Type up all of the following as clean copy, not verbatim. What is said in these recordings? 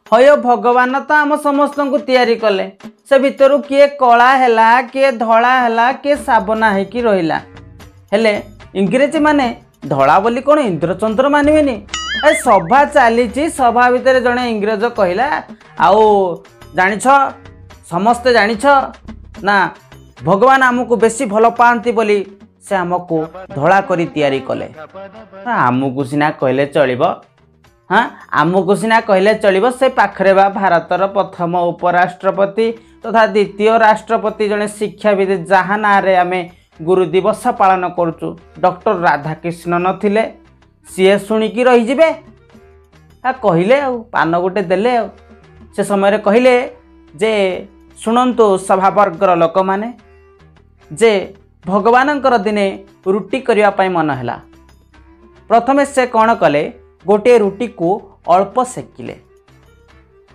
हय भगवान तो आम समस्त को तैयारी कले से भितर किए कला है किए धला है किए साबना होकि रहा हेले इंग्रेजी माने धला बोली कौन इंद्रचंद्र मानवेनि ए सभा चली सभा भितर जड़े इंग्रेज कहला आउ जानिछ समस्ते जानिछ ना भगवान आमको बेसी भल पाती बोली से आमको धला करी तैयारी कले आमको सिना कहले चलिबो हाँ आमको सिना कहले चलिबो से पाखरे बा भारतर प्रथम उपराष्ट्रपति तथा द्वितीय राष्ट्रपति जड़े शिक्षाविद जहाँ ना रे आमे गुरु दिवस पालन करुचु डॉक्टर राधाकृष्ण नथिले सीए शुणिकी रहीजिबे कहले पान गोटे देले से समय कहले जे शुणंतु सभावर्गर लोक माने जे भगवानंकर दिने रुटी करिया पाई मन हैला प्रथमे से कौन कले गोटे रुटी को अल्प सेकिले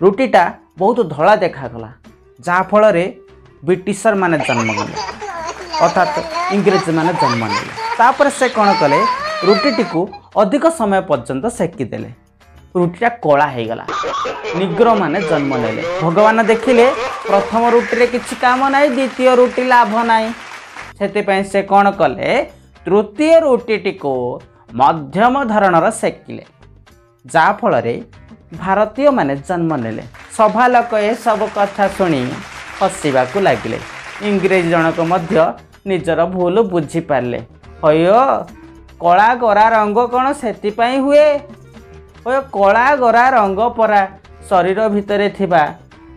रुटीटा बहुत धला देखागला जहाँ फल ब्रिटिशर माने जन्म गले अर्थात इंग्रेज माने जन्म नेले तापर से कौन कले रुटीटी को अधिक समय पर्यंत सेकिदेले रुटीटा कला हो गला निग्रो माने जन्म नेले भगवान देखिले प्रथम रुटी रे किछि काम नाई द्वितीय रुटी लाभ नाई से से कौन कले तृतीय रुटीटी को मध्यम धरणर सेकिले जा फल भारतीय माने जन्म नेले सभा लोक ए सब कथा शुणी हसवाक लगिले इंग्रेज जनक मध्य निजर भूल बुझी पारे हय कला गरा रंग कौन से हुए हय कला गरा रंग परा शरीर भितर थिबा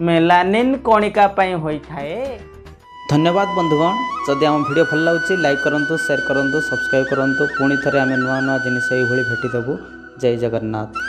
मेलानिन कणिका पई होई थाए। धन्यवाद बंधुगण जदि आम वीडियो भल लगे लाइक करंतु शेयर करंतु सब्सक्राइब करंतु पुणी थे आम नुआ नुआ जिनिस भेटी देबू। जय जगन्नाथ।